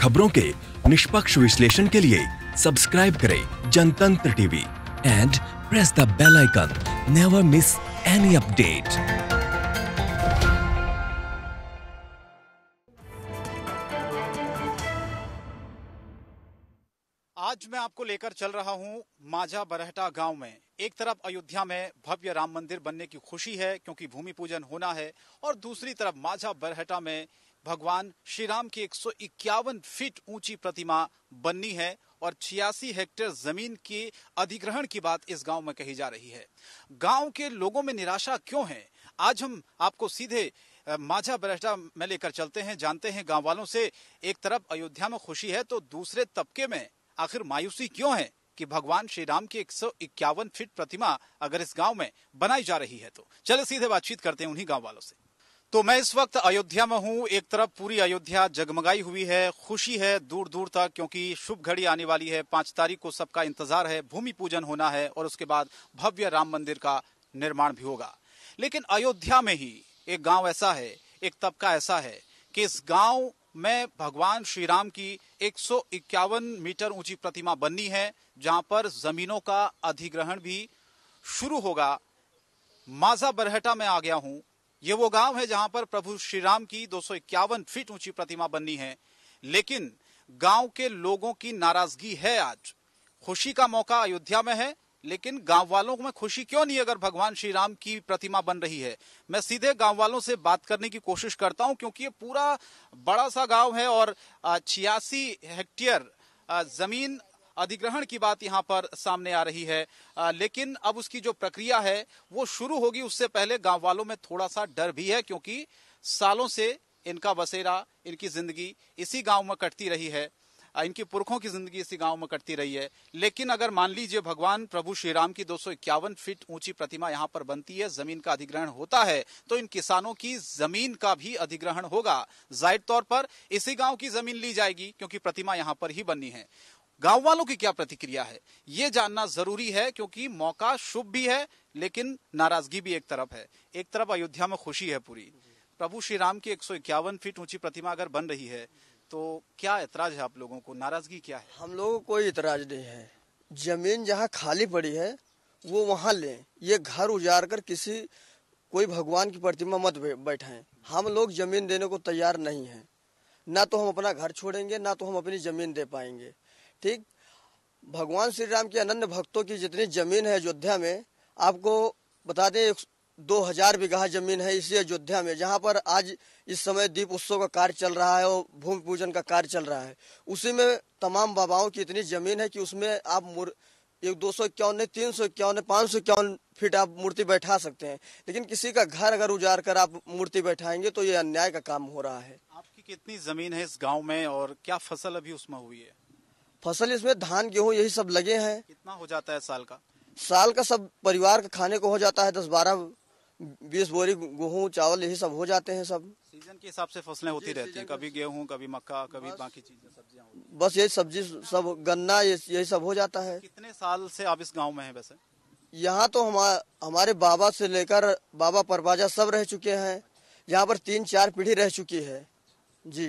खबरों के निष्पक्ष विश्लेषण के लिए सब्सक्राइब करें Jantantra TV and press the bell icon. Never miss any update. आज मैं आपको लेकर चल रहा हूं माझा बरहटा गांव में। एक तरफ अयोध्या में भव्य राम मंदिर बनने की खुशी है क्योंकि भूमि पूजन होना है, और दूसरी तरफ माझा बरहटा में भगवान श्री राम की 151 फीट ऊंची प्रतिमा बननी है और 86 हेक्टेयर जमीन के अधिग्रहण की बात इस गांव में कही जा रही है। गांव के लोगों में निराशा क्यों है, आज हम आपको सीधे माझा बरहटा में लेकर चलते हैं, जानते हैं गांव वालों से। एक तरफ अयोध्या में खुशी है तो दूसरे तबके में आखिर मायूसी क्यों है कि भगवान श्री राम की 151 फीट प्रतिमा अगर इस गांव में बनाई जा रही है। तो चले सीधे बातचीत करते हैं उन्हीं गांव वालों से। तो मैं इस वक्त अयोध्या में हूं। एक तरफ पूरी अयोध्या जगमगाई हुई है, खुशी है दूर दूर तक क्योंकि शुभ घड़ी आने वाली है। 5 तारीख को सबका इंतजार है, भूमि पूजन होना है और उसके बाद भव्य राम मंदिर का निर्माण भी होगा। लेकिन अयोध्या में ही एक गांव ऐसा है, एक तबका ऐसा है कि इस गांव में भगवान श्री राम की 151 मीटर ऊंची प्रतिमा बननी है, जहां पर जमीनों का अधिग्रहण भी शुरू होगा। माझा बरहटा में आ गया हूं। ये वो गांव है जहां पर प्रभु श्री राम की 251 फीट ऊंची प्रतिमा बननी है, लेकिन गांव के लोगों की नाराजगी है। आज खुशी का मौका अयोध्या में है, लेकिन गांव वालों में खुशी क्यों नहीं अगर भगवान श्री राम की प्रतिमा बन रही है। मैं सीधे गांव वालों से बात करने की कोशिश करता हूं क्योंकि ये पूरा बड़ा सा गांव है और 86 हेक्टेयर जमीन अधिग्रहण की बात यहां पर सामने आ रही है। लेकिन अब उसकी जो प्रक्रिया है वो शुरू होगी, उससे पहले गांव वालों में थोड़ा सा डर भी है क्योंकि सालों से इनका बसेरा, इनकी जिंदगी इसी गांव में कटती रही है, इनकी पुरखों की जिंदगी इसी गांव में कटती रही है। लेकिन अगर मान लीजिए भगवान प्रभु श्री राम की 251 फीट ऊंची प्रतिमा यहां पर बनती है, जमीन का अधिग्रहण होता है, तो इन किसानों की जमीन का भी अधिग्रहण होगा। जाहिर तौर पर इसी गांव की जमीन ली जाएगी क्योंकि प्रतिमा यहां पर ही बननी है। गांव वालों की क्या प्रतिक्रिया है ये जानना जरूरी है क्योंकि मौका शुभ भी है लेकिन नाराजगी भी एक तरफ है। एक तरफ अयोध्या में खुशी है पूरी, प्रभु श्री राम की 151 फीट ऊंची प्रतिमा अगर बन रही है तो क्या ऐतराज है आप लोगों को, नाराजगी क्या है? हम लोगों को कोई ऐतराज नहीं है। जमीन जहाँ खाली पड़ी है वो वहाँ लें। ये घर उजाड़ कर कोई भगवान की प्रतिमा मत बैठाएं। हम लोग जमीन देने को तैयार नहीं हैं। ना तो हम अपना घर छोड़ेंगे, ना तो हम अपनी जमीन दे पाएंगे। ठीक, भगवान श्री राम के अनन्य भक्तों की जितनी जमीन है अयोध्या में, आपको बता दें 2000 बीघा जमीन है इसी अयोध्या में, जहां पर आज इस समय दीप उत्सव का कार्य चल रहा है और भूमि पूजन का कार्य चल रहा है। उसी में तमाम बाबाओं की इतनी जमीन है कि उसमें आप 251 351 551 फीट आप मूर्ति बैठा सकते हैं। लेकिन किसी का घर अगर उजाड़ कर आप मूर्ति बैठाएंगे तो ये अन्याय का काम हो रहा है। आपकी कितनी जमीन है इस गाँव में और क्या फसल अभी उसमें हुई है? फसल इसमें धान गेहूँ यही सब लगे हैं। कितना हो जाता है साल का? साल का सब परिवार का खाने को हो जाता है 10-12-20 बोरी गेहूँ चावल यही सब हो जाते हैं। सब सीजन के हिसाब से फसलें होती रहती हैं, कभी गेहूं, कभी मक्का, कभी बाकी चीजें, सब्जियां होती हैं। बस यही सब्जी सब गन्ना यही सब हो जाता है। कितने साल से आप इस गांव में हैं वैसे? यहाँ तो हमारे बाबा से लेकर बाबा परबाजा सब रह चुके हैं। यहाँ पर 3-4 पीढ़ी रह चुकी है जी।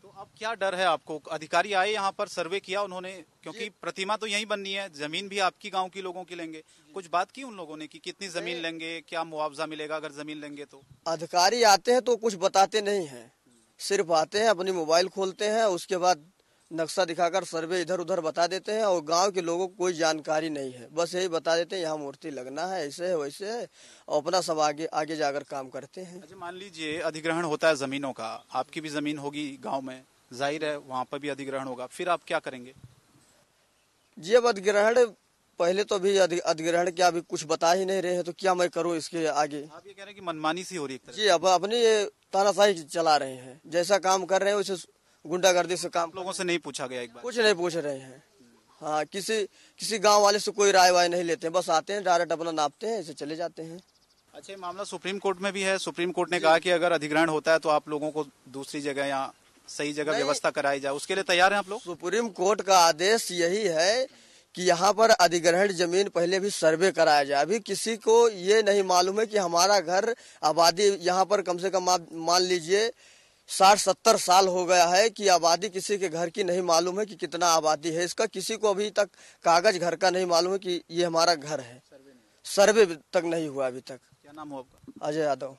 तो अब क्या डर है आपको? अधिकारी आए यहाँ पर, सर्वे किया उन्होंने, क्योंकि प्रतिमा तो यहीं बननी है, जमीन भी आपकी गांव के लोगों की लेंगे, कुछ बात की उन लोगों ने कि कितनी जमीन लेंगे, क्या मुआवजा मिलेगा अगर जमीन लेंगे तो? अधिकारी आते हैं तो कुछ बताते नहीं हैं, सिर्फ आते हैं अपनी मोबाइल खोलते हैं, उसके बाद नक्शा दिखाकर सर्वे इधर उधर बता देते हैं और गांव के लोगों को कोई जानकारी नहीं है। बस यही बता देते हैं यहाँ मूर्ति लगना है, ऐसे है वैसे है, और अपना सब आगे जाकर काम करते हैं। अच्छा, मान लीजिए अधिग्रहण होता है जमीनों का, आपकी भी जमीन होगी गाँव में, जाहिर है वहाँ पर भी अधिग्रहण होगा, फिर आप क्या करेंगे? जी अब अधिग्रहण पहले तो अभी अधिग्रहण क्या अभी कुछ बता ही नहीं रहे हैं, तो क्या मैं करूँ इसके आगे? आप ये कह रहे हैं कि मनमानी सी हो रही है? जी अब अपनी ये तानाशाही चला रहे हैं, जैसा काम कर रहे हैं वैसे गुंडागर्दी से काम। लोगों से नहीं पूछा गया? एक बार कुछ नहीं पूछ रहे हैं। हाँ, किसी गांव वाले से कोई राय वाय नहीं लेते हैं, बस आते हैं डायरेक्ट अपना नापते हैं, ऐसे चले जाते हैं। अच्छा, ये मामला सुप्रीम कोर्ट में भी है। सुप्रीम कोर्ट ने कहा कि अगर अधिग्रहण होता है तो आप लोगों को दूसरी जगह या सही जगह व्यवस्था कराई जाए, उसके लिए तैयार हैं आप लोग? सुप्रीम कोर्ट का आदेश यही है कि यहाँ पर अधिग्रहण जमीन पहले भी सर्वे कराया जाए। अभी किसी को ये नहीं मालूम है कि हमारा घर आबादी यहाँ पर कम से कम आप मान लीजिए 60-70 साल हो गया है कि आबादी किसी के घर की नहीं मालूम है कि कितना आबादी है इसका। किसी को अभी तक कागज घर का नहीं मालूम है कि ये हमारा घर है। सर्वे तक नहीं हुआ अभी तक। क्या नाम हो आपका? अजय यादव।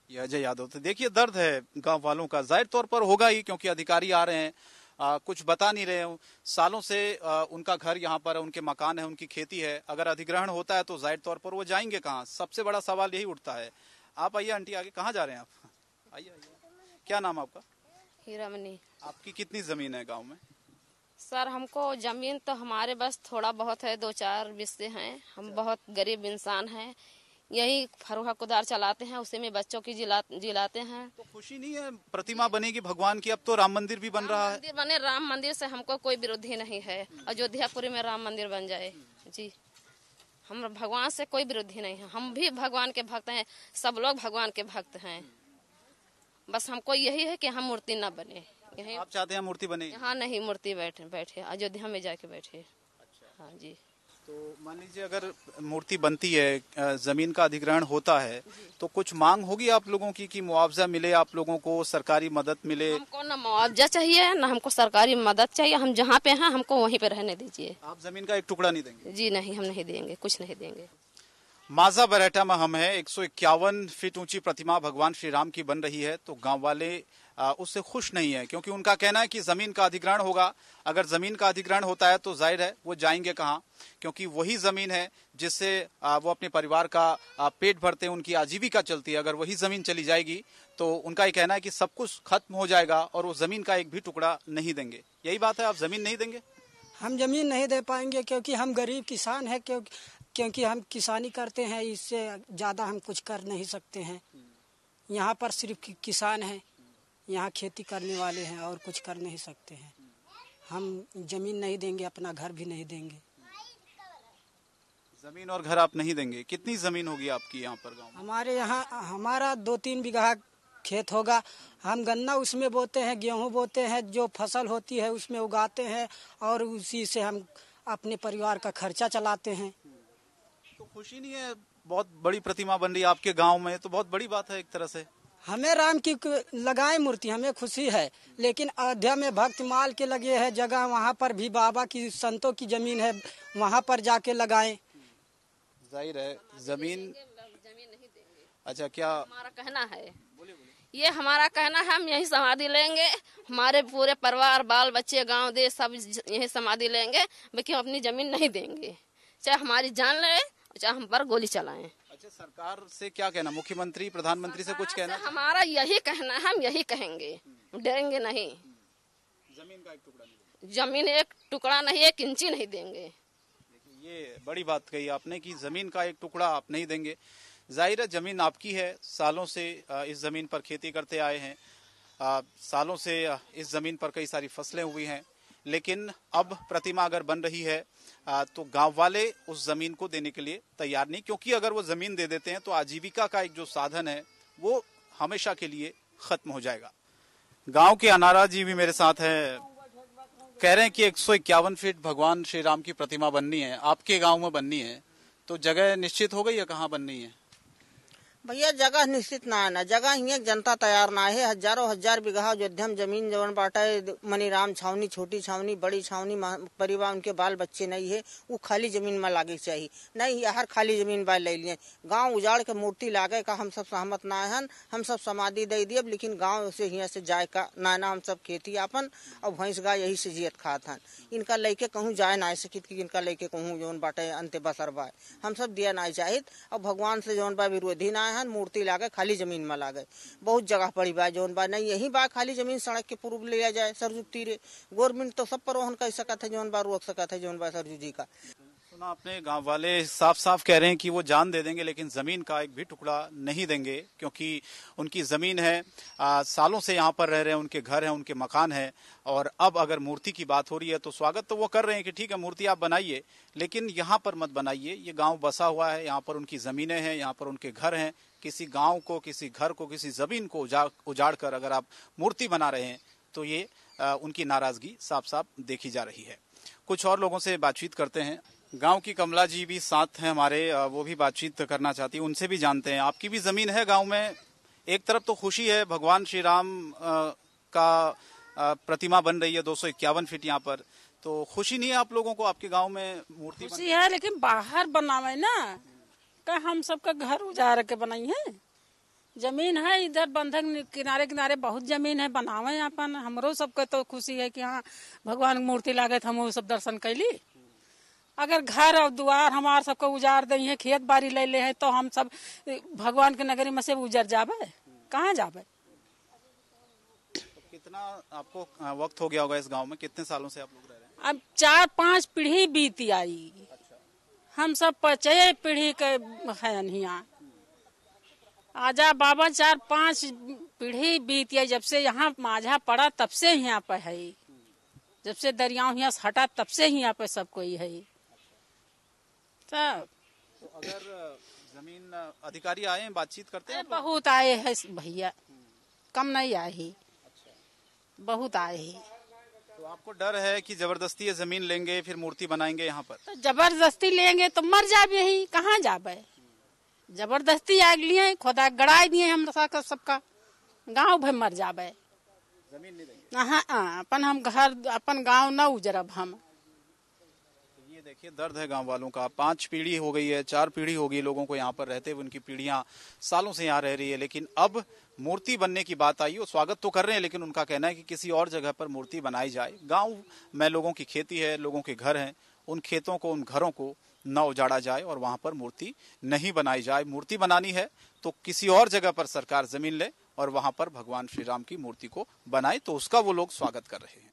ये अजय यादव। तो देखिए दर्द है गांव वालों का, जाहिर तौर पर होगा ही, क्योंकि अधिकारी आ रहे हैं, कुछ बता नहीं रहे हो। सालों से उनका घर यहाँ पर है, उनके मकान है, उनकी खेती है। अगर अधिग्रहण होता है तो जाहिर तौर पर वो जाएंगे कहाँ? सबसे बड़ा सवाल यही उठता है। आप आइए आंटी, आगे कहाँ जा रहे हैं आप? आइए आइए। क्या नाम आपका? हीरामनी। आपकी कितनी जमीन है गाँव में? सर हमको जमीन तो हमारे बस थोड़ा बहुत है, 2-4 बिस्से हैं। हम बहुत गरीब इंसान हैं, यही फरुहा कुदार चलाते हैं, उसी में बच्चों की जिलाते हैं। तो खुशी नहीं है? प्रतिमा बनेगी भगवान की, अब तो राम मंदिर भी बन रहा है। मंदिर बने, राम मंदिर से हमको कोई विरोधी नहीं है। अयोध्यापुरी में राम मंदिर बन जाए जी, हम भगवान से कोई विरोधी नहीं है। हम भी भगवान के भक्त हैं, सब लोग भगवान के भक्त हैं। बस हमको यही है कि हम मूर्ति न बने। यही आप चाहते हैं मूर्ति बने? यहाँ नहीं, मूर्ति बैठे अयोध्या में जाके बैठे। हाँ जी। तो मान लीजिए अगर मूर्ति बनती है, जमीन का अधिग्रहण होता है, तो कुछ मांग होगी आप लोगों की कि मुआवजा मिले, आप लोगों को सरकारी मदद मिले? हमको न मुआवजा चाहिए न हमको सरकारी मदद चाहिए। हम जहाँ पे हैं हमको वहीं पे रहने दीजिए। आप जमीन का एक टुकड़ा नहीं देंगे? जी नहीं, हम नहीं देंगे, कुछ नहीं देंगे। माझा बरहेटा में हम हैं। 151 फीट ऊंची प्रतिमा भगवान श्री राम की बन रही है, तो गांव वाले उससे खुश नहीं है, क्योंकि उनका कहना है कि जमीन का अधिग्रहण होगा। अगर जमीन का अधिग्रहण होता है तो जाहिर है वो जाएंगे कहाँ, क्योंकि वही जमीन है जिससे वो अपने परिवार का पेट भरते हैं, उनकी आजीविका चलती है। अगर वही जमीन चली जाएगी तो उनका ये कहना है कि सब कुछ खत्म हो जाएगा और वो जमीन का एक भी टुकड़ा नहीं देंगे। यही बात है, आप जमीन नहीं देंगे? हम जमीन नहीं दे पाएंगे क्योंकि हम गरीब किसान हैं, क्योंकि हम किसानी करते हैं, इससे ज़्यादा हम कुछ कर नहीं सकते हैं। यहाँ पर सिर्फ किसान हैं, यहाँ खेती करने वाले हैं और कुछ कर नहीं सकते हैं। हम जमीन नहीं देंगे, अपना घर भी नहीं देंगे। जमीन और घर आप नहीं देंगे? कितनी जमीन होगी आपकी यहाँ पर गाँव में? हमारे यहाँ हमारा 2-3 बीघा खेत होगा। हम गन्ना उसमें बोते हैं, गेहूँ बोते हैं, जो फसल होती है उसमें उगाते हैं और उसी से हम अपने परिवार का खर्चा चलाते हैं। तो खुशी नहीं है? बहुत बड़ी प्रतिमा बन रही है आपके गांव में, तो बहुत बड़ी बात है एक तरह से। हमें राम की लगाए मूर्ति, हमें खुशी है, लेकिन अयोध्या में भक्त माल के लगे है जगह, वहाँ पर भी बाबा की संतों की जमीन है, वहाँ पर जाके लगाएं। जाहिर है जमीन नहीं देंगे। अच्छा, क्या हमारा कहना है? ये हमारा कहना है, हम यही समाधि लेंगे, हमारे पूरे परिवार, बाल बच्चे, गांव देश सब यही समाधि लेंगे, लेकिन अपनी जमीन नहीं देंगे, चाहे हमारी जान ले, चाहे हम पर गोली चलाएं। अच्छा, सरकार से क्या कहना? मुख्यमंत्री, प्रधानमंत्री से कुछ कहना? हमारा यही कहना है, हम यही कहेंगे, डरेंगे नहीं। जमीन का एक टुकड़ा नहीं देंगे? जमीन एक टुकड़ा नहीं, 1 इंची नहीं देंगे। ये बड़ी बात कही आपने कि जमीन का एक टुकड़ा आप नहीं देंगे। जाहिर है जमीन आपकी है, सालों से इस जमीन पर खेती करते आए हैं, सालों से इस जमीन पर कई सारी फसलें हुई हैं, लेकिन अब प्रतिमा अगर बन रही है तो गांव वाले उस जमीन को देने के लिए तैयार नहीं, क्योंकि अगर वो जमीन दे देते हैं तो आजीविका का एक जो साधन है वो हमेशा के लिए खत्म हो जाएगा। गांव के अनारा जी भी मेरे साथ हैं, कह रहे हैं कि 151 फीट भगवान श्री राम की प्रतिमा बननी है, आपके गांव में बननी है, तो जगह निश्चित हो गई है कहाँ बननी है? भैया जगह निश्चित ना आना, जगह ही जनता तैयार ना है। हजारों हजार बीघा अयोध्या में जमीन जवन बाटा है, मनीराम छावनी, छोटी छावनी, बड़ी छावनी, परिवार उनके बाल बच्चे नहीं है, वो खाली जमीन में लागे चाहिए नहीं। हर खाली जमीन बाल ले लिए, गांव उजाड़ के मूर्ति लागे का हम सब सहमत ना है। हम सब समाधि दे दिए, लेकिन गाँव से यहाँ से जाए का ना, हम सब खेती अपन और भैंस गाय यही से जियत खात हन। इनका लेके कहूँ जाए ना सकित कि इनका लेके कहूँ जौन बाटे अंत बसर बाय, हम सब दिया ना चाहिए। और भगवान से जौन बा विरोधी ना है, मूर्ति लागे खाली जमीन में लागे। बहुत जगह पड़ी बा जौन बा नहीं, यही बा खाली जमीन सड़क के पूर्व लिया जाए सरजू तीरे। गवर्नमेंट तो सब पर ओहन कर सकत है, जौन बा रोक सकत है जौन बा सरजू जी का। सुना आपने, गांव वाले साफ साफ कह रहे हैं कि वो जान दे देंगे लेकिन जमीन का एक भी टुकड़ा नहीं देंगे, क्योंकि उनकी जमीन है, सालों से यहाँ पर रह रहे हैं, उनके घर हैं, उनके मकान हैं। और अब अगर मूर्ति की बात हो रही है तो स्वागत तो वो कर रहे हैं कि ठीक है मूर्ति आप बनाइए, लेकिन यहाँ पर मत बनाइए। ये गांव बसा हुआ है, यहाँ पर उनकी जमीनें हैं, यहाँ पर उनके घर हैं। किसी गांव को, किसी घर को, किसी जमीन को उजाड़ कर अगर आप मूर्ति बना रहे हैं तो ये उनकी नाराजगी साफ साफ देखी जा रही है। कुछ और लोगों से बातचीत करते हैं। गांव की कमला जी भी साथ हैं हमारे, वो भी बातचीत करना चाहती है, उनसे भी जानते हैं। आपकी भी जमीन है गांव में, एक तरफ तो खुशी है, भगवान श्री राम का प्रतिमा बन रही है 251 फीट यहाँ पर, तो खुशी नहीं है आप लोगों को? आपके गांव में मूर्ति खुशी है, लेकिन बाहर बनावे ना, का हम सबका घर उजाड़ के बनाई है। जमीन है इधर बंधक किनारे किनारे बहुत जमीन है, बनावे अपन। हमरो सबके तो खुशी है कि हाँ भगवान मूर्ति लागे हम वो सब दर्शन कैली। अगर घर और द्वार हमार सबको उजाड़ दे है, खेत बाड़ी ले ले है, तो हम सब भगवान के नगरी में से उजड़ जावे, कहाँ जावे? तो कितना आपको वक्त हो गया होगा इस गांव में? कितने सालों से आप लोग रह रहे हैं? अब 4-5 पीढ़ी बीती आई। हम सब 5 पीढ़ी के है यहाँ। आजा बाबा 4-5 पीढ़ी बीती आई, जब से यहाँ माझा पड़ा तब से यहाँ पे है। जब से दरियाव यहाँ से हटा तब से यहाँ पे सब कोई है। तो अगर जमीन अधिकारी आए हैं, बातचीत करते हैं? बहुत आए हैं भैया, कम नहीं आए ही, बहुत आए ही। तो आपको डर है कि जबरदस्ती ये जमीन लेंगे फिर मूर्ति बनाएंगे यहाँ पर? तो जबरदस्ती लेंगे तो मर जाबे ही, कहाँ जाबे? जबरदस्ती आग लिए, खुदा गड़ाई दिए हम सबका, गांव भर मर जाबे। जमीन नहीं देंगे? हाँ, अपन हम घर अपन गांव न उजरब हम। ये देखिए दर्द है गांव वालों का। 5 पीढ़ी हो गई है, 4 पीढ़ी हो गई लोगों को यहाँ पर रहते हुए, उनकी पीढ़ियां सालों से यहाँ रह रही है, लेकिन अब मूर्ति बनने की बात आई। वो स्वागत तो कर रहे हैं, लेकिन उनका कहना है कि किसी और जगह पर मूर्ति बनाई जाए। गांव में लोगों की खेती है, लोगों के घर हैं, उन खेतों को, उन घरों को न उजाड़ा जाए और वहां पर मूर्ति नहीं बनाई जाए। मूर्ति बनानी है तो किसी और जगह पर सरकार जमीन ले और वहां पर भगवान श्री राम की मूर्ति को बनाए, तो उसका वो लोग स्वागत कर रहे हैं।